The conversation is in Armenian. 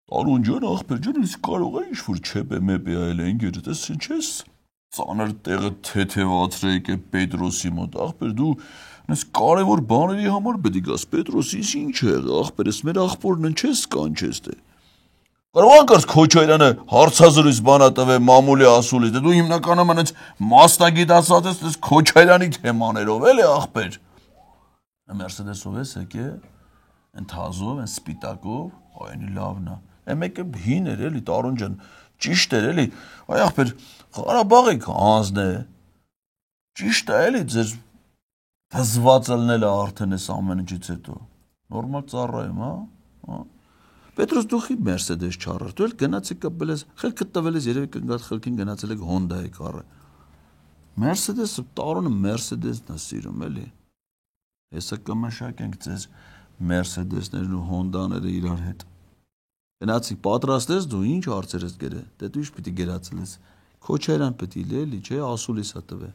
Տարուն ջան, ախպեր ջան, իսկ կարող է ինչ-որ չեպե մեպե այլ ընկերդ, ես չես ծանր տեղը թեթևացրեք է Պետրոսի մոտ, ախպեր դու այս կարևոր բաների համար պետք է գաս Պետրոսից ինչ է եղել, ախպեր, ես մեր ախպորն են չես կանչես դե։ Կարող անկարծ Քոչարյանը հարցազրույց բանա տվե մամուլի ասուլից, դե դու հիմնականում այնց մասնագիտացած ես այս Քոչարյանի թեմաներով, էլի ախպեր։ Մերսեդեսով ես եկե, այն թազով, այն սպիտակով, այնի լավն է։ Այն մեկը հին էր էլի, Տարոն ջան, ճիշտ էր էլի, այ ախպեր, Ղարաբաղի հանձն է, ճիշտ է էլի, ձեր հզված ելնելը արդեն ես ամեն ինչից հետո, նորմալ ծառայում, հա։ Պետրոս դու խի Մերսեդես չառար, դու էլ գնաց եք կպել ես, խելքդ տվել ես երևի կնգատ խելքին գնացել եք Հոնդայի կառը։ Մերսեդեսը, Տարոնը Մերսեդեսն է սիրում էլի։ Հեսա կմշակենք ձեզ Մերսեդեսներն ու Հոնդաները իրար հետ։ Գնացի պատրաստ ես դու ինչ հարցեր ես գերե, դե դու ինչ պիտի գերացել ես, Քոչարյան պիտի լի էլի, չէ, ասուլիս է տվե։